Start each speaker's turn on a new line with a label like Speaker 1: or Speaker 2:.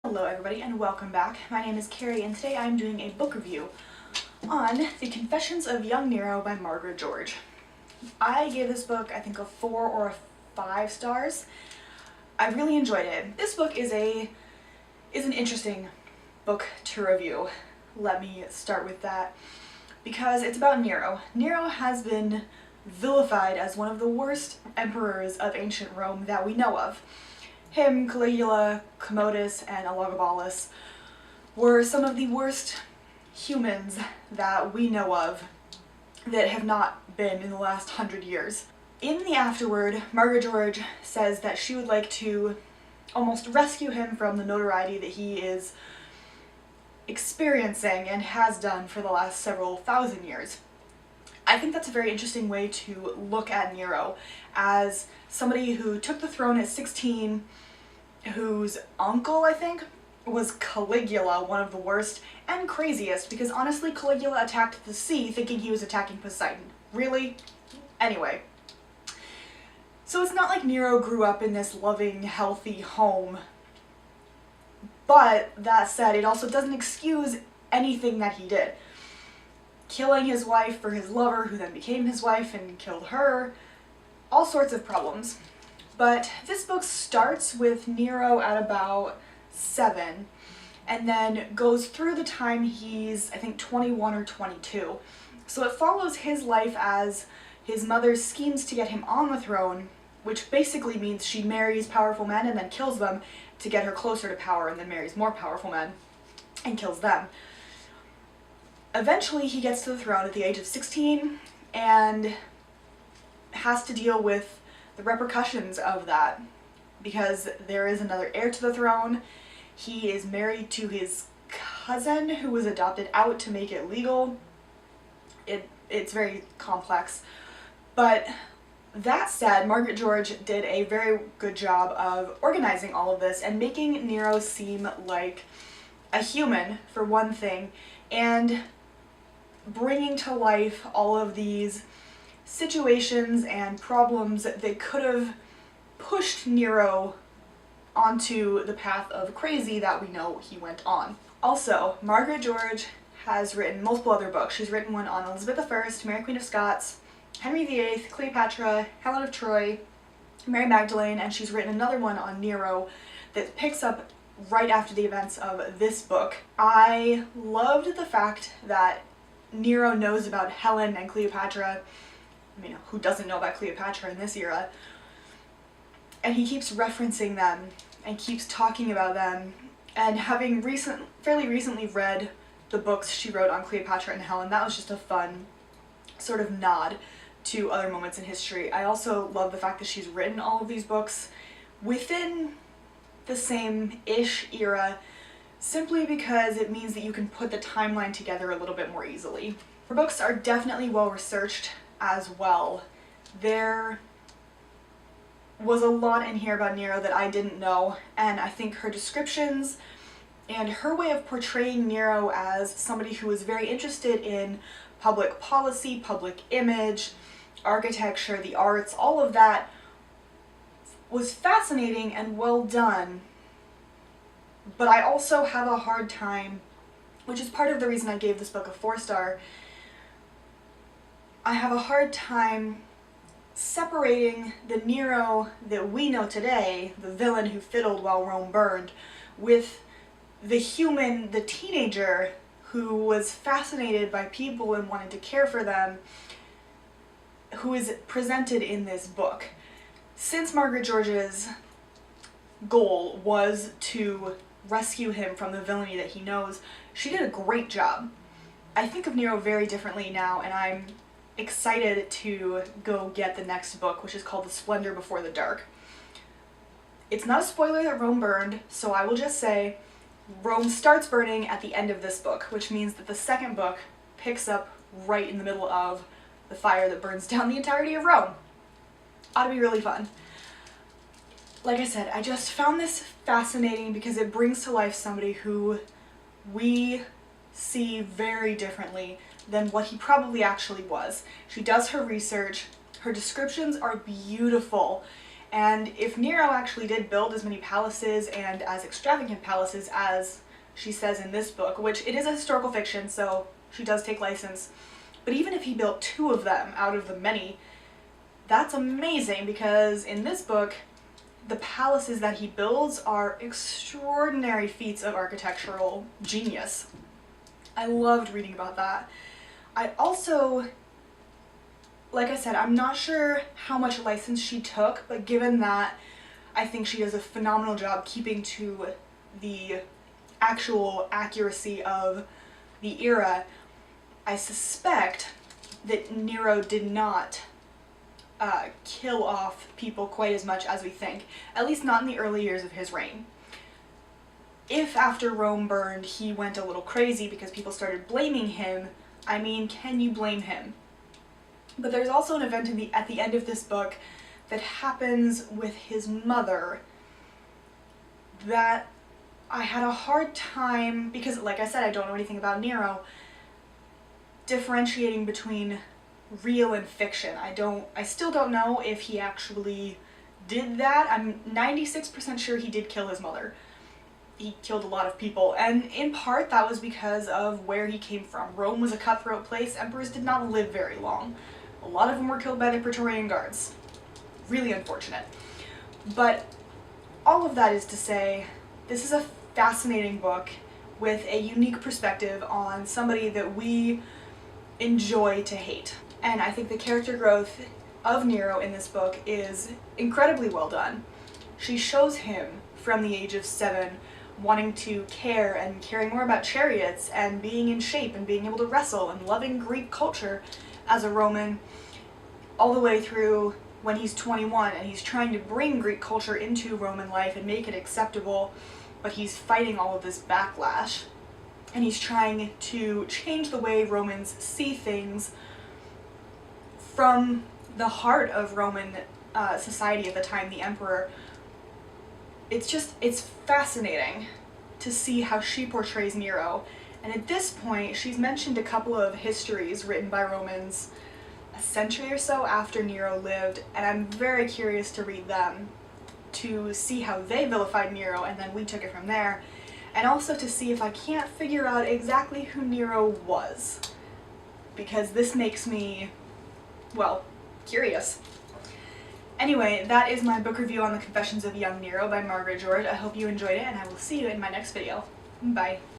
Speaker 1: Hello everybody and welcome back. My name is Kari and today I'm doing a book review on The Confessions of Young Nero by Margaret George. I gave this book I think a 4 or a 5 stars. I really enjoyed it. This book is an interesting book to review. Let me start with that because it's about Nero. Nero has been vilified as one of the worst emperors of ancient Rome that we know of. Him, Caligula, Commodus, and Elagabalus were some of the worst humans that we know of that have not been in the last 100 years. In the afterword, Margaret George says that she would like to almost rescue him from the notoriety that he is experiencing and has done for the last several thousand years. I think that's a very interesting way to look at Nero as somebody who took the throne at 16, whose uncle, I think, was Caligula, one of the worst and craziest, because honestly Caligula attacked the sea thinking he was attacking Poseidon. Really? Anyway. So it's not like Nero grew up in this loving, healthy home, but that said, it also doesn't excuse anything that he did. Killing his wife for his lover, who then became his wife and killed her, all sorts of problems. But this book starts with Nero at about 7 and then goes through the time he's, I think, 21 or 22. So it follows his life as his mother schemes to get him on the throne, which basically means she marries powerful men and then kills them to get her closer to power, and then marries more powerful men and kills them. Eventually he gets to the throne at the age of 16 and has to deal with the repercussions of that because there is another heir to the throne. He is married to his cousin who was adopted out to make it legal. It's very complex. But that said, Margaret George did a very good job of organizing all of this and making Nero seem like a human, for one thing, and bringing to life all of these situations and problems that could have pushed Nero onto the path of crazy that we know he went on. Also, Margaret George has written multiple other books. She's written one on Elizabeth I, Mary Queen of Scots, Henry VIII, Cleopatra, Helen of Troy, Mary Magdalene, and she's written another one on Nero that picks up right after the events of this book. I loved the fact that Nero knows about Helen and Cleopatra. I mean, who doesn't know about Cleopatra in this era? And he keeps referencing them and keeps talking about them, and having fairly recently read the books she wrote on Cleopatra and Helen, that was just a fun sort of nod to other moments in history. I also love the fact that she's written all of these books within the same-ish era, simply because it means that you can put the timeline together a little bit more easily. Her books are definitely well researched as well. There was a lot in here about Nero that I didn't know, and I think her descriptions and her way of portraying Nero as somebody who was very interested in public policy, public image, architecture, the arts, all of that was fascinating and well done. But I also have a hard time, which is part of the reason I gave this book a 4-star, I have a hard time separating the Nero that we know today, the villain who fiddled while Rome burned, with the human, the teenager who was fascinated by people and wanted to care for them, who is presented in this book. Since Margaret George's goal was to rescue him from the villainy that he knows, she did a great job. I think of Nero very differently now, and I'm excited to go get the next book, which is called The Splendor Before the Dark. It's not a spoiler that Rome burned, so I will just say Rome starts burning at the end of this book, which means that the second book picks up right in the middle of the fire that burns down the entirety of Rome. Ought to be really fun. Like I said, I just found this fascinating because it brings to life somebody who we see very differently than what he probably actually was. She does her research, her descriptions are beautiful, And if Nero actually did build as many palaces and as extravagant palaces as she says in this book, which it is a historical fiction, so she does take license, but even if he built 2 of them out of the many, that's amazing, because in this book, the palaces that he builds are extraordinary feats of architectural genius. I loved reading about that. I also, like I said, I'm not sure how much license she took, but given that I think she does a phenomenal job keeping to the actual accuracy of the era, I suspect that Nero did not kill off people quite as much as we think, at least not in the early years of his reign. If after Rome burned he went a little crazy because people started blaming him, I mean, can you blame him? But there's also an event at the end of this book that happens with his mother that I had a hard time, because like I said, I don't know anything about Nero, differentiating between real and fiction. I still don't know if he actually did that. I'm 96% sure he did kill his mother. He killed a lot of people, and in part that was because of where he came from. Rome was a cutthroat place. Emperors did not live very long. A lot of them were killed by the Praetorian Guards. Really unfortunate. But all of that is to say, this is a fascinating book with a unique perspective on somebody that we enjoy to hate. And I think the character growth of Nero in this book is incredibly well done. She shows him from the age of 7 wanting to care and caring more about chariots and being in shape and being able to wrestle and loving Greek culture as a Roman, all the way through when he's 21 and he's trying to bring Greek culture into Roman life and make it acceptable, but he's fighting all of this backlash. And he's trying to change the way Romans see things from the heart of Roman society at the time, the emperor. It's fascinating to see how she portrays Nero. And at this point, she's mentioned a couple of histories written by Romans a century or so after Nero lived, and I'm very curious to read them, to see how they vilified Nero, and then we took it from there, and also to see if I can't figure out exactly who Nero was, because this makes me, well, curious. Anyway, that is my book review on the Confessions of Young Nero by Margaret George. I hope you enjoyed it, and I will see you in my next video. Bye.